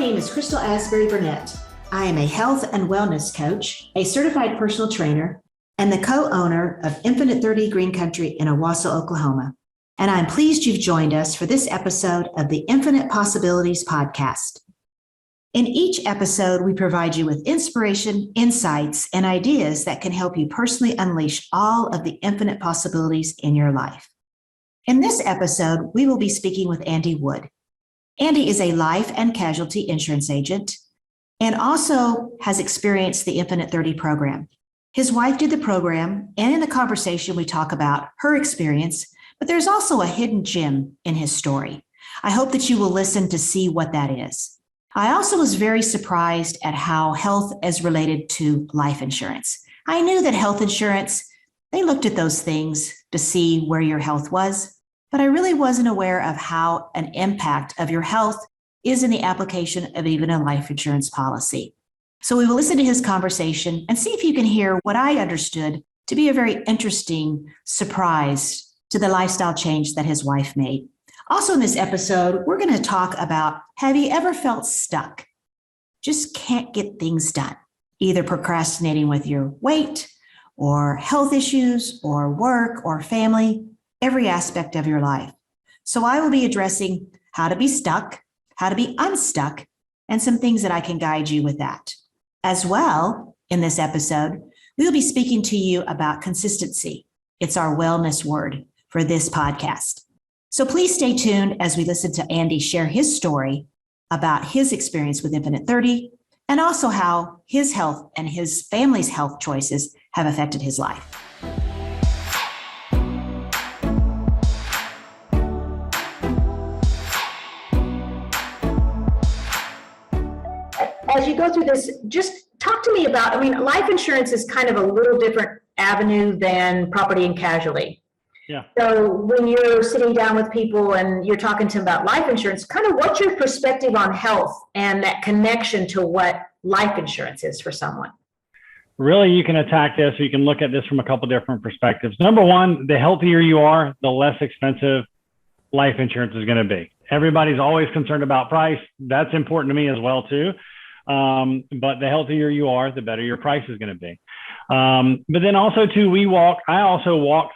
name is Crystal Asbury-Burnett. I am a health and wellness coach, a certified personal trainer, and the co-owner of Infinite 30 Green Country in Owasso, Oklahoma. And I'm pleased you've joined us for this episode of the Infinite Possibilities podcast. In each episode, we provide you with inspiration, insights, and ideas that can help you personally unleash all of the infinite possibilities in your life. In this episode, we will be speaking with Andy Wood. Andy is a life and casualty insurance agent and also has experienced the Infinite 30 program. His wife did the program, and in the conversation, we talk about her experience, but there's also a hidden gem in his story. I hope that you will listen to see what that is. I also was very surprised at how health is related to life insurance. I knew that health insurance, they looked at those things to see where your health was, but I really wasn't aware of how an impact of your health is in the application of even a life insurance policy. So we will listen to his conversation and see if you can hear what I understood to be a very interesting surprise to the lifestyle change that his wife made. Also in this episode, we're going to talk about, have you ever felt stuck? Just can't get things done, either procrastinating with your weight or health issues or work or family, every aspect of your life. So I will be addressing how to be stuck, how to be unstuck, and some things that I can guide you with that. As well, in this episode, we will be speaking to you about consistency. It's our wellness word for this podcast. So please stay tuned as we listen to Andy share his story about his experience with Infinite 30 and also how his health and his family's health choices have affected his life. As you go through this, just talk to me about, life insurance is kind of a little different avenue than property and casualty. Yeah. So when you're sitting down with people and you're talking to them about life insurance, kind of what's your perspective on health and that connection to what life insurance is for someone? Really, you can attack this, or you can look at this from a couple different perspectives. Number one, the healthier you are, the less expensive life insurance is going to be. Everybody's always concerned about price. That's important to me as well, too. But the healthier you are, the better your price is going to be. But then also too, I also walk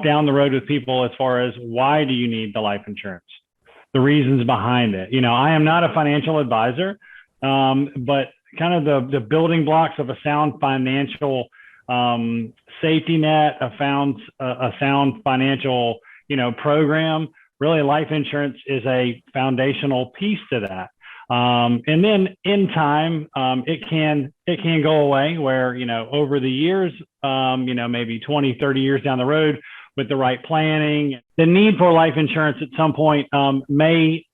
down the road with people as far as why do you need the life insurance, the reasons behind it. I am not a financial advisor, but kind of the building blocks of a sound financial, safety net, a sound financial, program. Really, life insurance is a foundational piece to that. And then in time, it can go away where, over the years, maybe 20, 30 years down the road with the right planning, the need for life insurance at some point, may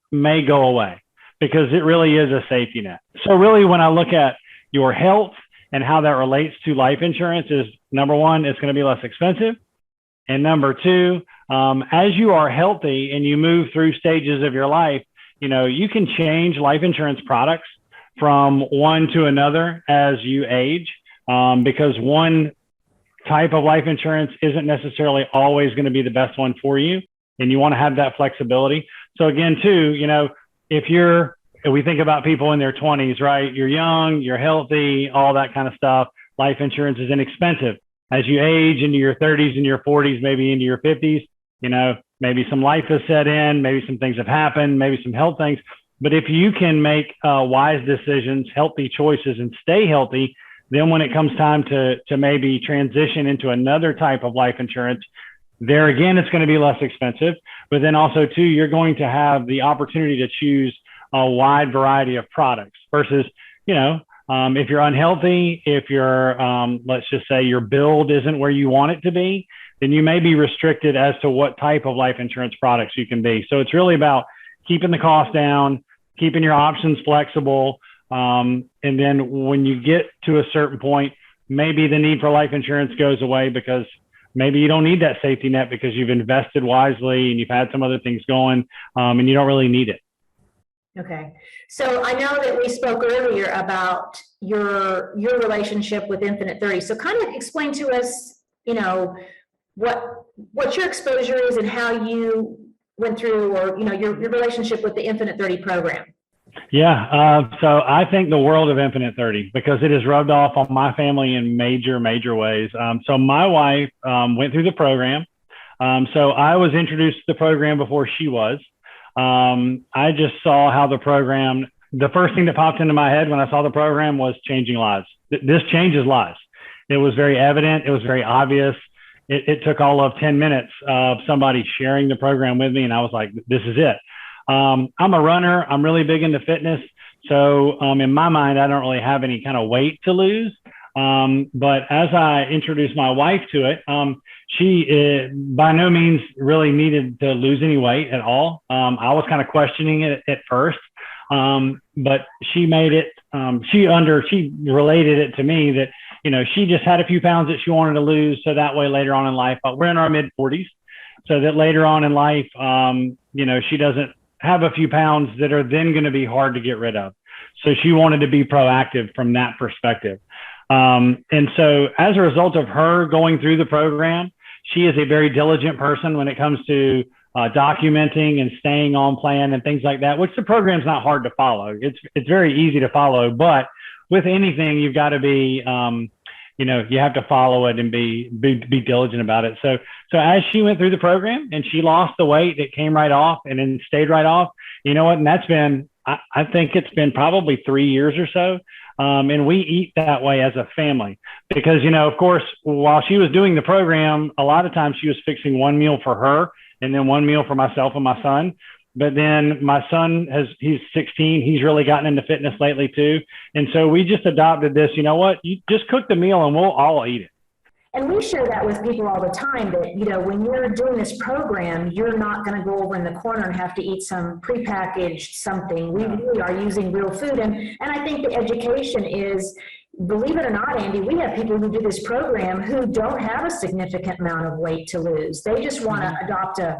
go away because it really is a safety net. So really, when I look at your health and how that relates to life insurance is, number one, it's going to be less expensive. And number two, as you are healthy and you move through stages of your life, you can change life insurance products from one to another as you age, because one type of life insurance isn't necessarily always going to be the best one for you. And you want to have that flexibility. So again, too, if we think about people in their 20s, right? You're young, you're healthy, all that kind of stuff. Life insurance is inexpensive. As you age into your 30s and your 40s, maybe into your 50s, maybe some life has set in, maybe some things have happened, maybe some health things. But if you can make wise decisions, healthy choices, and stay healthy, then when it comes time to maybe transition into another type of life insurance, there again, it's going to be less expensive. But then also, too, you're going to have the opportunity to choose a wide variety of products versus, if you're unhealthy, if you're, let's just say your build isn't where you want it to be, then you may be restricted as to what type of life insurance products you can be. So it's really about keeping the cost down, keeping your options flexible. And then when you get to a certain point, maybe the need for life insurance goes away because maybe you don't need that safety net because you've invested wisely and you've had some other things going, and you don't really need it. Okay. So I know that we spoke earlier about your relationship with Infinite 30. So kind of explain to us, what your exposure is and how you went through, or your relationship with the Infinite 30 program. Yeah. So I think the world of Infinite 30 because it has rubbed off on my family in major, major ways. So my wife went through the program. So I was introduced to the program before she was. I just saw how the first thing that popped into my head when I saw the program was changing lives. This changes lives. It was very evident. It was very obvious. It took all of 10 minutes of somebody sharing the program with me. And I was like, this is it. I'm a runner. I'm really big into fitness. So in my mind, I don't really have any kind of weight to lose. But as I introduced my wife to it, she by no means really needed to lose any weight at all. I was kind of questioning it at first, but she made it. She related it to me that, she just had a few pounds that she wanted to lose. So that way later on in life, but we're in our mid 40s. So that later on in life, she doesn't have a few pounds that are then going to be hard to get rid of. So she wanted to be proactive from that perspective. And so as a result of her going through the program, she is a very diligent person when it comes to documenting and staying on plan and things like that, which the program's not hard to follow. It's very easy to follow, but with anything, you've got to be, you have to follow it and be diligent about it. So as she went through the program and she lost the weight, it came right off and then stayed right off. You know what? And that's been, I think it's been probably 3 years or so. And we eat that way as a family because, of course, while she was doing the program, a lot of times she was fixing one meal for her and then one meal for myself and my son. But then my son he's 16. He's really gotten into fitness lately too. And so we just adopted this, you just cook the meal and we'll all eat it. And we share that with people all the time that, when you're doing this program, you're not going to go over in the corner and have to eat some prepackaged something. We really are using real food. And I think the education is, believe it or not, Andy, we have people who do this program who don't have a significant amount of weight to lose. They just want to adopt a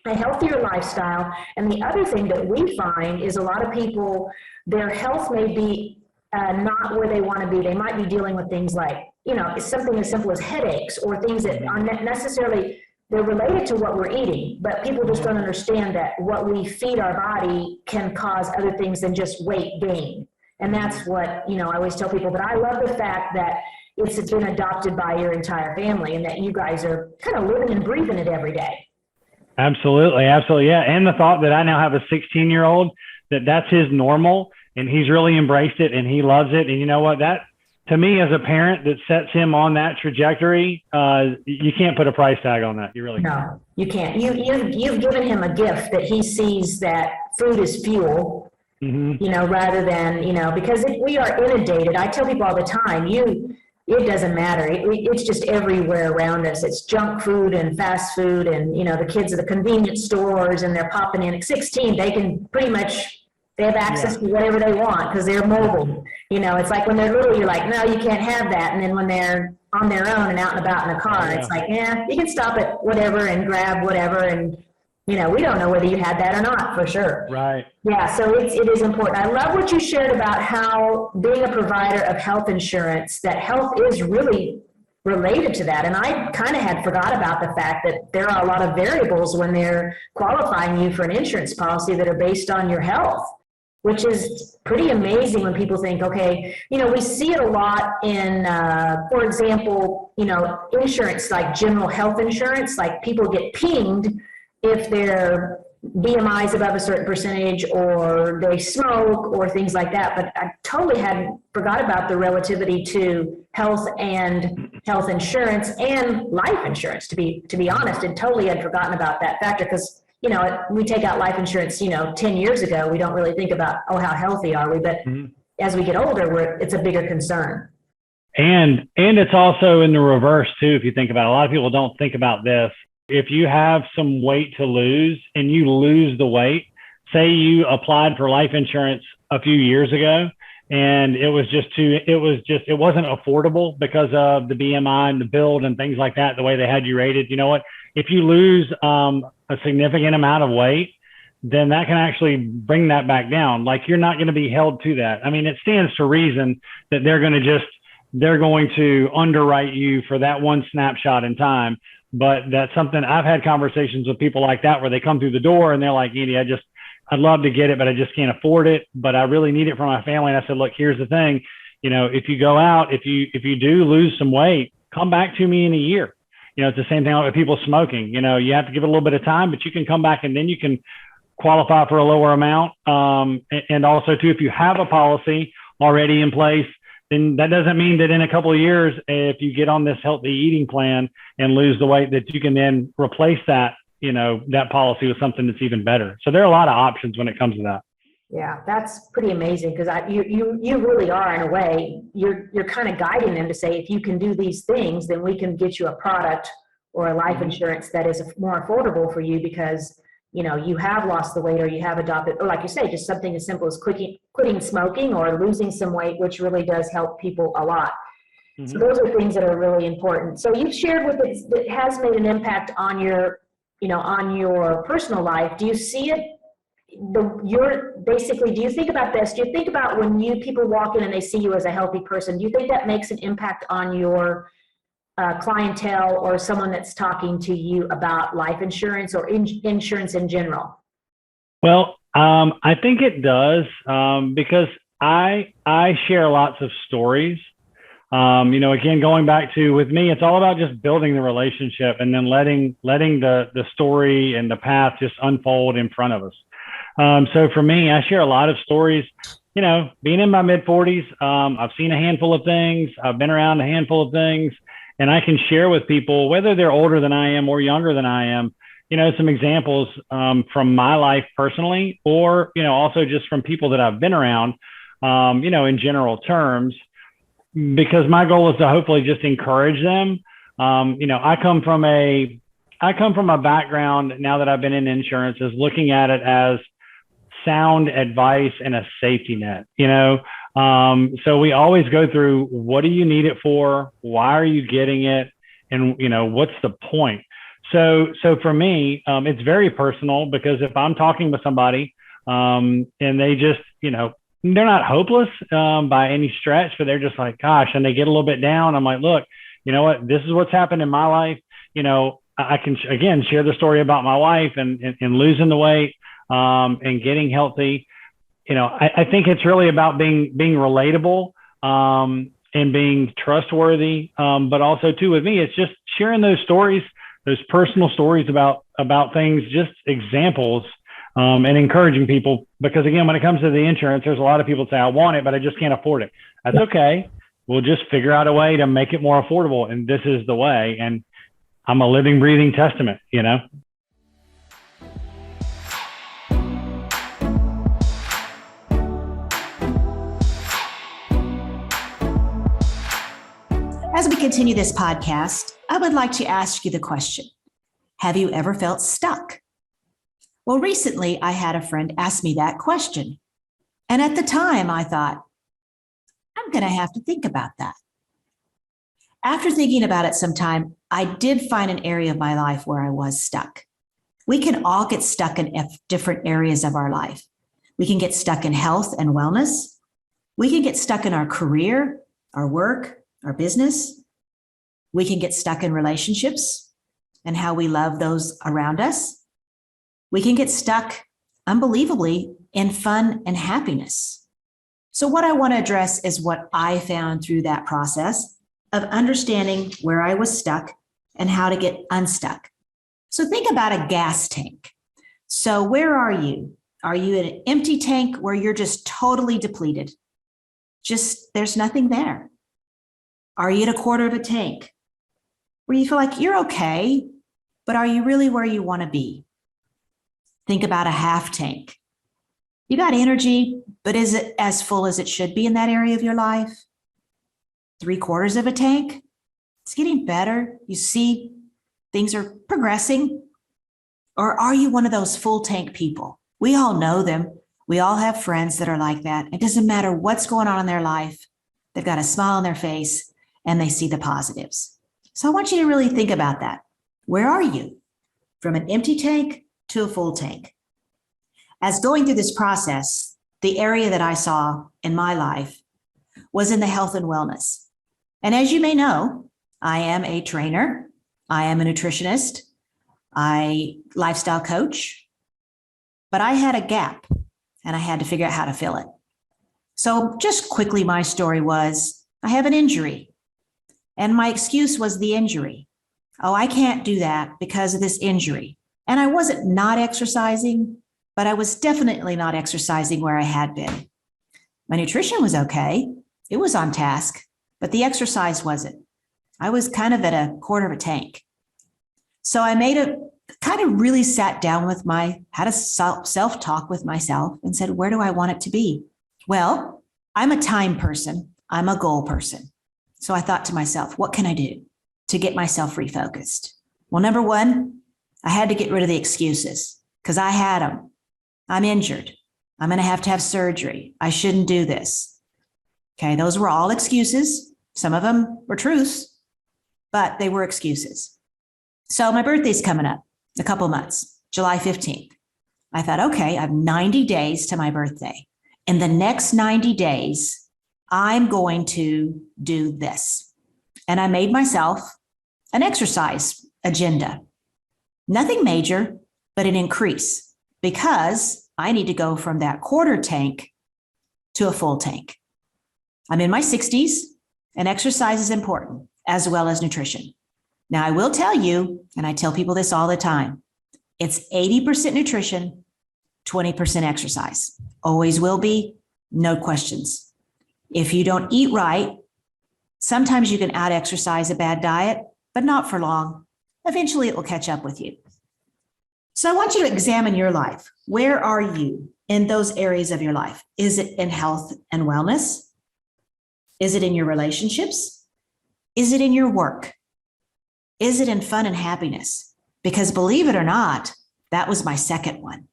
healthier lifestyle. And the other thing that we find is a lot of people, their health may be not where they want to be. They might be dealing with things like, something as simple as headaches or things that aren't necessarily, they're related to what we're eating, but people just don't understand that what we feed our body can cause other things than just weight gain. And that's what, I always tell people. But I love the fact that it's been adopted by your entire family and that you guys are kind of living and breathing it every day. Absolutely. Absolutely. Yeah. And the thought that I now have a 16-year-old, that's his normal and he's really embraced it and he loves it. And you know what, that to me as a parent that sets him on that trajectory, you can't put a price tag on that. You really can't. No, you can't. You've given him a gift that he sees that food is fuel, rather than, because if we are inundated, I tell people all the time, it doesn't matter. It's just everywhere around us. It's junk food and fast food and, the kids at the convenience stores and they're popping in at 16. They can pretty much, they have access to whatever they want because they're mobile. It's like when they're little, you're like, no, you can't have that. And then when they're on their own and out and about in the car, it's like, you can stop at whatever and grab whatever. And, we don't know whether you had that or not for sure. Right. Yeah, so it is important. I love what you shared about how being a provider of health insurance, that health is really related to that. And I kind of had forgot about the fact that there are a lot of variables when they're qualifying you for an insurance policy that are based on your health, which is pretty amazing when people think, okay, we see it a lot in, for example, insurance like general health insurance, like people get pinged if their BMI is above a certain percentage or they smoke or things like that. But I totally hadn't forgot about the relativity to health and health insurance and life insurance, to be honest, and totally had forgotten about that factor because, we take out life insurance, 10 years ago, we don't really think about, how healthy are we? But as we get older, it's a bigger concern. And it's also in the reverse too, if you think about it. A lot of people don't think about this. If you have some weight to lose and you lose the weight, say you applied for life insurance a few years ago and it wasn't affordable because of the BMI and the build and things like that, the way they had you rated. You know what? If you lose a significant amount of weight, then that can actually bring that back down. Like you're not going to be held to that. I mean, it stands to reason that they're going to underwrite you for that one snapshot in time. But that's something I've had conversations with people like that where they come through the door and they're like, Edie, I'd love to get it, but I just can't afford it, but I really need it for my family. And I said, look, here's the thing. If you go out, if you do lose some weight, come back to me in a year. It's the same thing with people smoking. You have to give it a little bit of time, but you can come back and then you can qualify for a lower amount. And also too, if you have a policy already in place, then that doesn't mean that in a couple of years, if you get on this healthy eating plan and lose the weight, that you can then replace that, that policy with something that's even better. So there are a lot of options when it comes to that. Yeah, that's pretty amazing, because you really are, in a way, you're kind of guiding them to say, if you can do these things, then we can get you a product or a life insurance that is more affordable for you, because you have lost the weight, or you have adopted, or like you say, just something as simple as quitting smoking or losing some weight, which really does help people a lot. Mm-hmm. So those are things that are really important. So you've shared with it that has made an impact on your, on your personal life. Do you see it? Do you think about this? Do you think about when people walk in and they see you as a healthy person, do you think that makes an impact on your clientele or someone that's talking to you about life insurance or insurance in general? Well, I think it does, because I share lots of stories. Again, going back to, with me, it's all about just building the relationship and then letting the story and the path just unfold in front of us. So for me, I share a lot of stories. Being in my mid-40s, I've seen a handful of things. I've been around a handful of things, and I can share with people, whether they're older than I am or younger than I am, some examples from my life personally, or, also just from people that I've been around, in general terms, because my goal is to hopefully just encourage them. I come from a background, now that I've been in insurance, is looking at it as sound advice and a safety net, so we always go through, what do you need it for? Why are you getting it? And, what's the point? So for me, it's very personal, because if I'm talking with somebody, and they just, they're not hopeless, by any stretch, but they're just like, gosh, and they get a little bit down. I'm like, look, you know what, this is what's happened in my life. I can, again, share the story about my wife and losing the weight, and getting healthy. I think it's really about being relatable, and being trustworthy. But also too, with me, it's just sharing those stories, those personal stories about things, just examples, and encouraging people. Because again, when it comes to the insurance, there's a lot of people say, I want it, but I just can't afford it. That's okay. We'll just figure out a way to make it more affordable. And this is the way. And I'm a living, breathing testament, As we continue this podcast, I would like to ask you the question, have you ever felt stuck? Well, recently I had a friend ask me that question. And at the time I thought, I'm going to have to think about that. After thinking about it some time, I did find an area of my life where I was stuck. We can all get stuck in different areas of our life. We can get stuck in health and wellness. We can get stuck in our career, our work, our business. We can get stuck in relationships and how we love those around us. We can get stuck, unbelievably, in fun and happiness. So what I want to address is what I found through that process of understanding where I was stuck and how to get unstuck. So think about a gas tank. So where are you? Are you in an empty tank where you're just totally depleted? Just there's nothing there. Are you at a quarter of a tank where you feel like you're okay, but are you really where you want to be? Think about a half tank. You got energy, but is it as full as it should be in that area of your life? 3/4 of a tank? It's getting better. You see things are progressing. Or are you one of those full tank people? We all know them. We all have friends that are like that. It doesn't matter what's going on in their life. They've got a smile on their face and they see the positives. So I want you to really think about that. Where are you? From an empty tank to a full tank. As going through this process, the area that I saw in my life was in the health and wellness. And as you may know, I am a trainer. I am a nutritionist. I lifestyle coach. but I had a gap and I had to figure out how to fill it. So just quickly, my story was I have an injury and my excuse was the injury. Oh, I can't do that because of this injury. And I wasn't not exercising, but I was definitely not exercising where I had been. My nutrition was okay. It was on task, but the exercise wasn't. I was kind of at a quarter of a tank. So I kind of really sat down had a self-talk with myself and said, where do I want it to be? Well, I'm a time person. I'm a goal person. So I thought to myself, what can I do to get myself refocused? Well, number one, I had to get rid of the excuses because I had them. I'm injured. I'm going to have surgery. I shouldn't do this. Okay, those were all excuses. Some of them were truths, but they were excuses. So my birthday's coming up in a couple of months, July 15th. I thought, okay, I have 90 days to my birthday. In the next 90 days, I'm going to do this. And I made myself an exercise agenda. Nothing major, but an increase because I need to go from that quarter tank to a full tank. I'm in my 60s and exercise is important as well as nutrition. Now, I will tell you, and I tell people this all the time, it's 80% nutrition, 20% exercise. Always will be, no questions. If you don't eat right, sometimes you can out-exercise a bad diet, but not for long. Eventually, it will catch up with you. So I want you to examine your life. Where are you in those areas of your life? Is it in health and wellness? Is it in your relationships? Is it in your work? Is it in fun and happiness? Because believe it or not, that was my second one.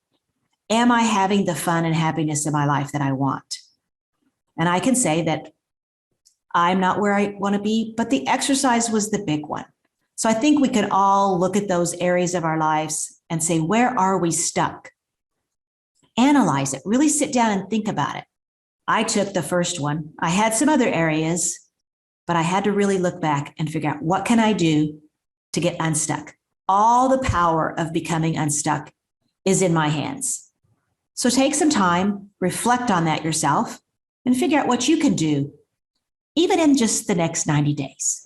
Am I having the fun and happiness in my life that I want? And I can say that I'm not where I want to be, but the exercise was the big one. So I think we could all look at those areas of our lives and say, where are we stuck? Analyze it, really sit down and think about it. I took the first one. I had some other areas, but I had to really look back and figure out what can I do to get unstuck. All the power of becoming unstuck is in my hands. So take some time, reflect on that yourself, and figure out what you can do, even in just the next 90 days.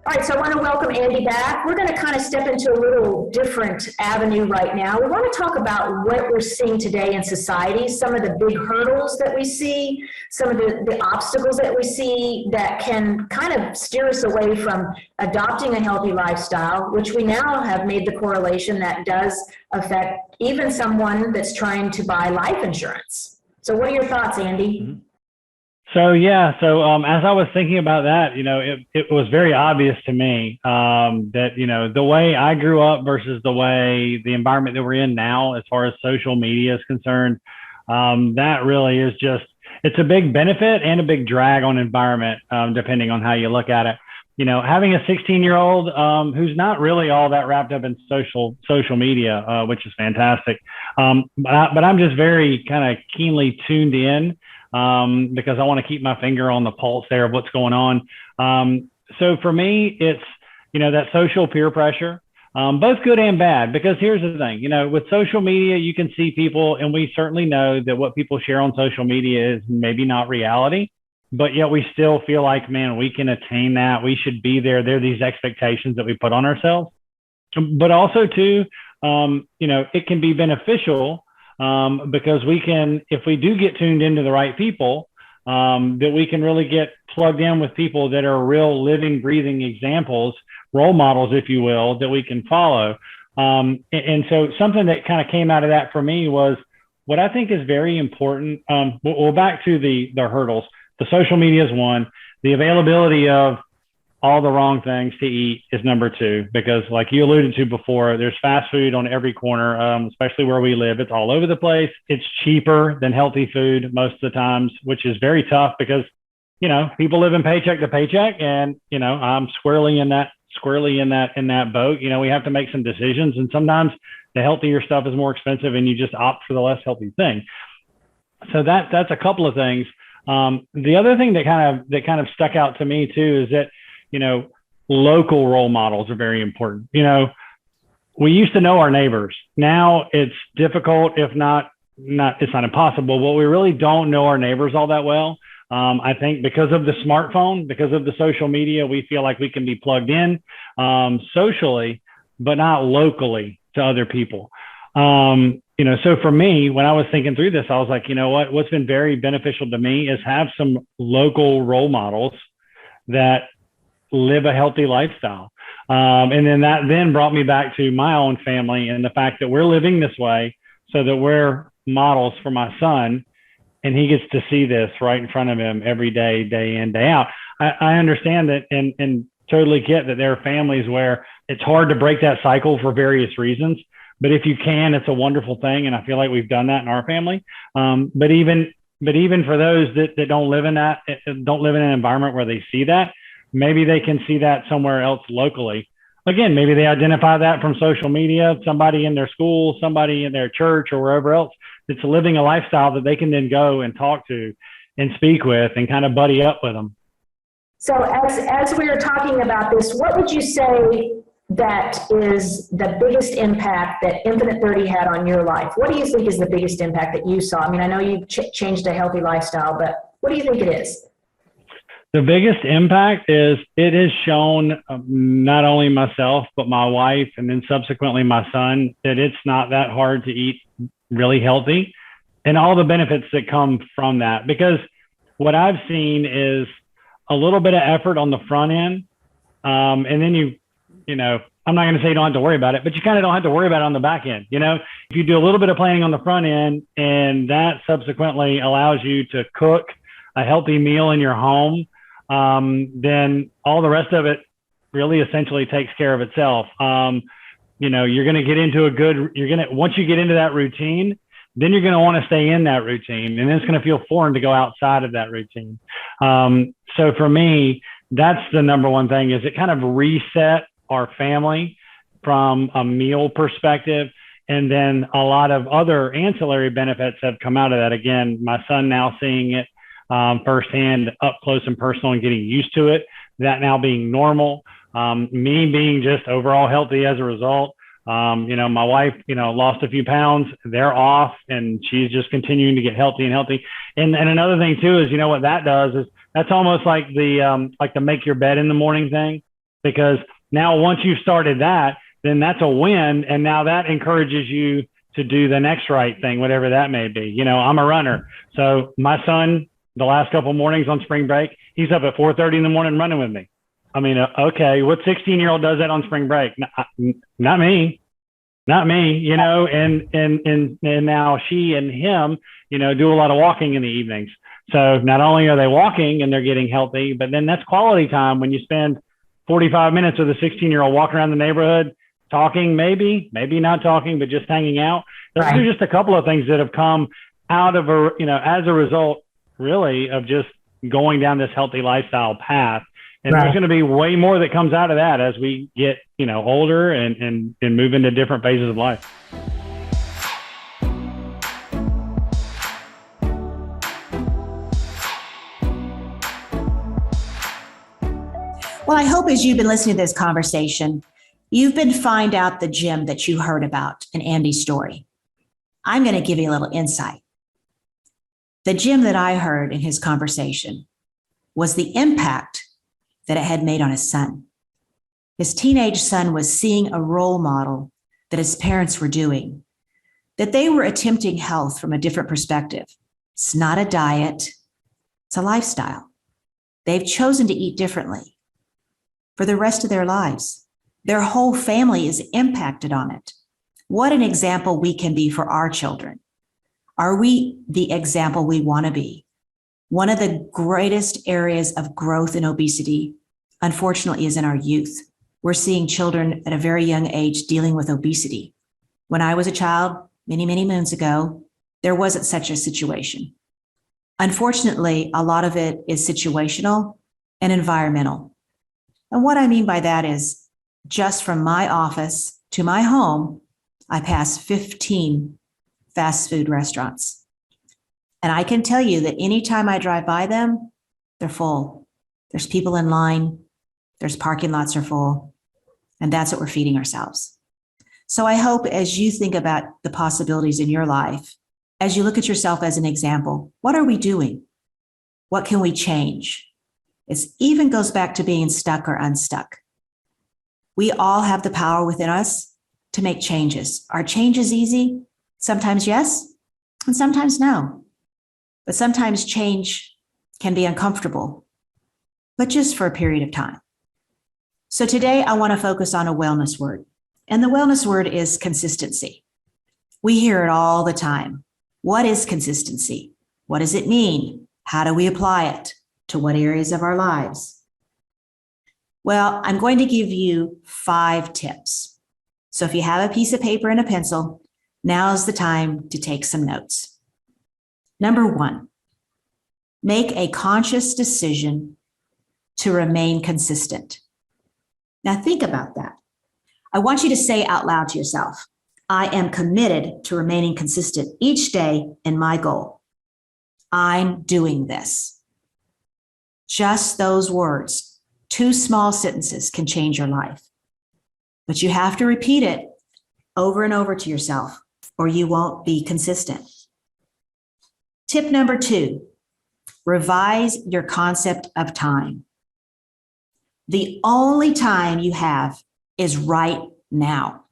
All right, so I want to welcome Andy back. We're going to kind of step into a little different avenue right now. We want to talk about what we're seeing today in society, some of the big hurdles that we see, some of the obstacles that we see that can kind of steer us away from adopting a healthy lifestyle, which we now have made the correlation that does affect even someone that's trying to buy life insurance. So what are your thoughts, Andy? Mm-hmm. So as I was thinking about that, it was very obvious to me that, the way I grew up versus the environment that we're in now, as far as social media is concerned, that really is it's a big benefit and a big drag on environment, depending on how you look at it. Having a 16-year-old who's not really all that wrapped up in social media, which is fantastic. But I'm just very kind of keenly tuned in. Because I want to keep my finger on the pulse there of what's going on. So for me, it's, that social peer pressure, both good and bad, because here's the thing, with social media, you can see people, and we certainly know that what people share on social media is maybe not reality, but yet we still feel like, man, we can attain that. We should be there. There are these expectations that we put on ourselves, but also too, it can be beneficial because we can, if we do get tuned into the right people, that we can really get plugged in with people that are real living, breathing examples, role models, if you will, that we can follow. And so something that kind of came out of that for me was what I think is very important. Well, back to the hurdles. The social media is one. The availability of all the wrong things to eat is number two, because like you alluded to before, there's fast food on every corner, especially where we live. It's all over the place. It's cheaper than healthy food most of the times, which is very tough because, people live in paycheck to paycheck, and, I'm squarely in that boat. We have to make some decisions, and sometimes the healthier stuff is more expensive and you just opt for the less healthy thing. So that's a couple of things. The other thing that kind of stuck out to me too is that, local role models are very important. We used to know our neighbors. Now it's difficult, if not, it's not impossible, but we really don't know our neighbors all that well. I think because of the smartphone, because of the social media, we feel like we can be plugged in socially, but not locally to other people. So for me, when I was thinking through this, I was like, what's been very beneficial to me is have some local role models that live a healthy lifestyle. And then that then brought me back to my own family and the fact that we're living this way so that we're models for my son, and he gets to see this right in front of him every day, day in, day out. I understand that and totally get that there are families where it's hard to break that cycle for various reasons. But if you can, it's a wonderful thing. And I feel like we've done that in our family. But even for those that don't live in an environment where they see that, maybe they can see that somewhere else locally. Again, maybe they identify that from social media, somebody in their school, somebody in their church or wherever else that's living a lifestyle that they can then go and talk to and speak with and kind of buddy up with them. So as we were talking about this, what would you say that is the biggest impact that Infinite 30 had on your life? What do you think is the biggest impact that you saw? I mean, I know you've changed a healthy lifestyle, but what do you think it is? The biggest impact is it has shown not only myself, but my wife, and then subsequently my son, that it's not that hard to eat really healthy and all the benefits that come from that. Because what I've seen is a little bit of effort on the front end. And then I'm not going to say you don't have to worry about it, but you kind of don't have to worry about it on the back end. If you do a little bit of planning on the front end and that subsequently allows you to cook a healthy meal in your home, then all the rest of it really essentially takes care of itself. You're going to get into once you get into that routine, then you're going to want to stay in that routine, and then it's going to feel foreign to go outside of that routine. So for me, that's the number one thing, is it kind of reset our family from a meal perspective. And then a lot of other ancillary benefits have come out of that. Again, my son now seeing it firsthand, up close and personal, and getting used to it, that now being normal, me being just overall healthy as a result. My wife, lost a few pounds, they're off, and she's just continuing to get healthy and healthy. And another thing too is, what that does is that's almost like the make your bed in the morning thing, because now once you've started that, then that's a win. And now that encourages you to do the next right thing, whatever that may be. I'm a runner. So my son, the last couple of mornings on spring break, he's up at 4:30 in the morning running with me. I mean, okay, what 16-year-old does that on spring break? Not me, and now she and him, do a lot of walking in the evenings. So not only are they walking and they're getting healthy, but then that's quality time when you spend 45 minutes with a 16-year-old walking around the neighborhood, talking, maybe not talking, but just hanging out. Those are just a couple of things that have come out of as a result, really, of just going down this healthy lifestyle path. And there's going to be way more that comes out of that as we get, older and move into different phases of life. Well, I hope as you've been listening to this conversation, you've been find out the gem that you heard about in Andy's story. I'm going to give you a little insight. The gem that I heard in his conversation was the impact that it had made on his son. His teenage son was seeing a role model that his parents were doing, that they were attempting health from a different perspective. It's not a diet, it's a lifestyle. They've chosen to eat differently for the rest of their lives. Their whole family is impacted on it. What an example we can be for our children. Are we the example we want to be? One of the greatest areas of growth in obesity, unfortunately, is in our youth. We're seeing children at a very young age dealing with obesity. When I was a child, many, many moons ago, there wasn't such a situation. Unfortunately, a lot of it is situational and environmental. And what I mean by that is, just from my office to my home, I pass 15 fast food restaurants. And I can tell you that anytime I drive by them, they're full. There's people in line. There's parking lots are full. And that's what we're feeding ourselves. So I hope as you think about the possibilities in your life, as you look at yourself as an example, what are we doing? What can we change? It even goes back to being stuck or unstuck. We all have the power within us to make changes. Are changes easy? Sometimes yes, and sometimes no. But sometimes change can be uncomfortable, but just for a period of time. So today I want to focus on a wellness word. And the wellness word is consistency. We hear it all the time. What is consistency? What does it mean? How do we apply it? To what areas of our lives? Well, I'm going to give you 5 tips. So if you have a piece of paper and a pencil, now's the time to take some notes. Number 1, make a conscious decision to remain consistent. Now think about that. I want you to say out loud to yourself, I am committed to remaining consistent each day in my goal. I'm doing this. Just those words, 2 small sentences can change your life. But you have to repeat it over and over to yourself, or you won't be consistent. Tip number 2, revise your concept of time. The only time you have is right now.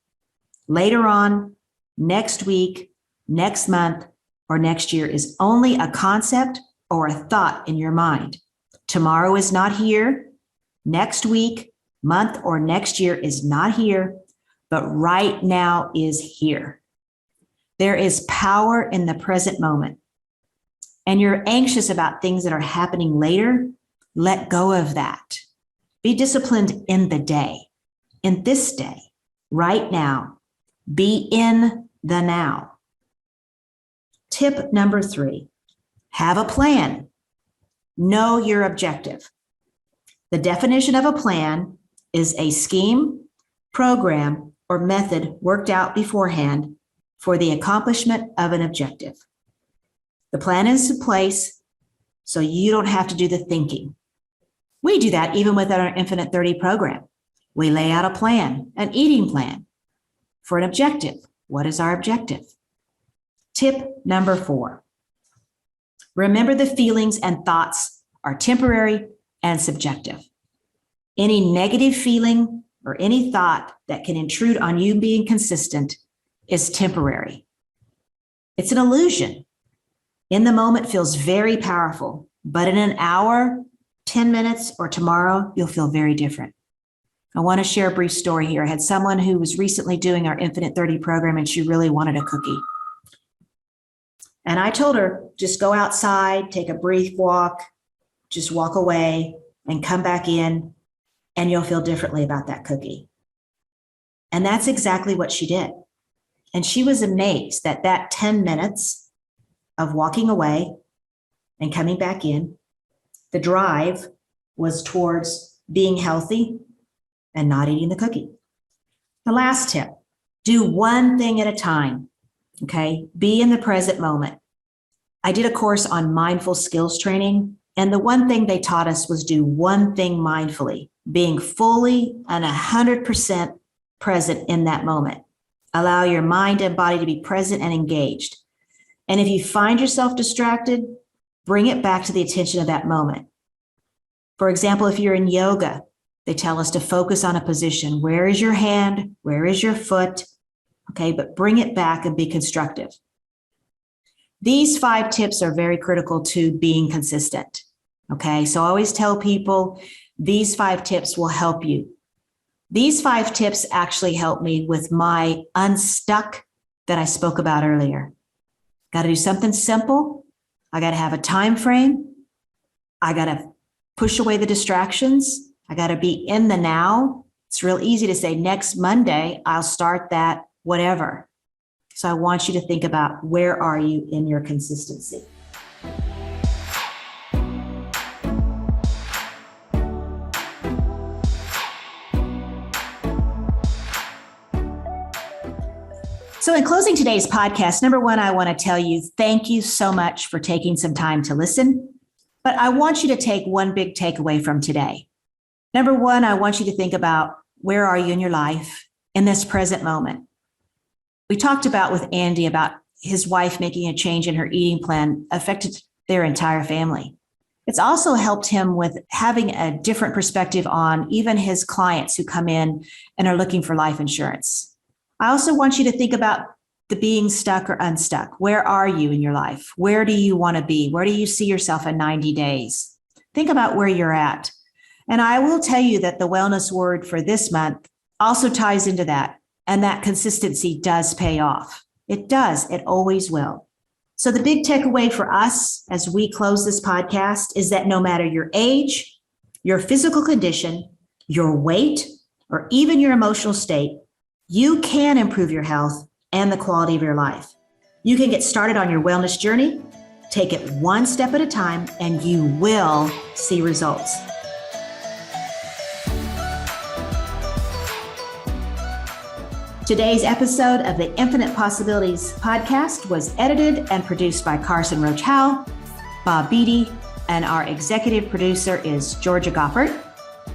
Later on, next week, next month, or next year is only a concept or a thought in your mind. Tomorrow is not here. Next week, month, or next year is not here, but right now is here. There is power in the present moment. And you're anxious about things that are happening later, let go of that. Be disciplined in the day, in this day, right now. Be in the now. Tip number 3, have a plan. Know your objective. The definition of a plan is a scheme, program, or method worked out beforehand for the accomplishment of an objective. The plan is in place so you don't have to do the thinking. We do that even with our Infinite 30 program. We lay out a plan, an eating plan for an objective. What is our objective? Tip number 4, remember the feelings and thoughts are temporary and subjective. Any negative feeling or any thought that can intrude on you being consistent is temporary. It's an illusion. In the moment feels very powerful, but in an hour, 10 minutes, or tomorrow, you'll feel very different. I want to share a brief story here. I had someone who was recently doing our Infinite 30 program and she really wanted a cookie. And I told her, just go outside, take a brief walk, just walk away and come back in and you'll feel differently about that cookie. And that's exactly what she did. And she was amazed that that 10 minutes of walking away and coming back in, the drive was towards being healthy and not eating the cookie. The last tip, do one thing at a time, okay? Be in the present moment. I did a course on mindful skills training, and the one thing they taught us was do one thing mindfully, being fully and 100% present in that moment. Allow your mind and body to be present and engaged. And if you find yourself distracted, bring it back to the attention of that moment. For example, if you're in yoga, they tell us to focus on a position. Where is your hand? Where is your foot? Okay, but bring it back and be constructive. These 5 tips are very critical to being consistent. Okay, so I always tell people these 5 tips will help you. These 5 tips actually help me with my unstuck that I spoke about earlier. Got to do something simple. I got to have a time frame. I got to push away the distractions. I got to be in the now. It's real easy to say next Monday, I'll start that, whatever. So I want you to think about where are you in your consistency? So in closing today's podcast, number one, I want to tell you, thank you so much for taking some time to listen. But I want you to take one big takeaway from today. Number one, I want you to think about where are you in your life in this present moment? We talked about with Andy about his wife making a change in her eating plan affected their entire family. It's also helped him with having a different perspective on even his clients who come in and are looking for life insurance. I also want you to think about the being stuck or unstuck. Where are you in your life? Where do you want to be? Where do you see yourself in 90 days? Think about where you're at. And I will tell you that the wellness word for this month also ties into that. And that consistency does pay off. It does. It always will. So the big takeaway for us as we close this podcast is that no matter your age, your physical condition, your weight, or even your emotional state, you can improve your health and the quality of your life. You can get started on your wellness journey, take it one step at a time, and you will see results. Today's episode of the Infinite Possibilities podcast was edited and produced by Carson Roach-Howell, Bob Beatty, and our executive producer is Georgia Goppert.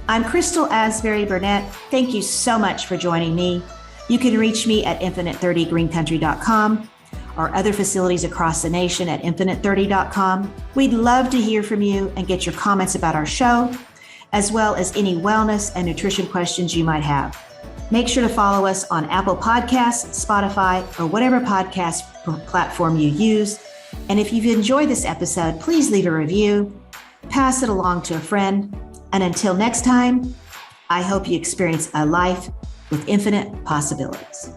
I'm Crystal Asbury-Burnett. Thank you so much for joining me. You can reach me at infinite30greencountry.com or other facilities across the nation at infinite30.com. We'd love to hear from you and get your comments about our show, as well as any wellness and nutrition questions you might have. Make sure to follow us on Apple Podcasts, Spotify, or whatever podcast platform you use. And if you've enjoyed this episode, please leave a review, pass it along to a friend. And until next time, I hope you experience a life with infinite possibilities.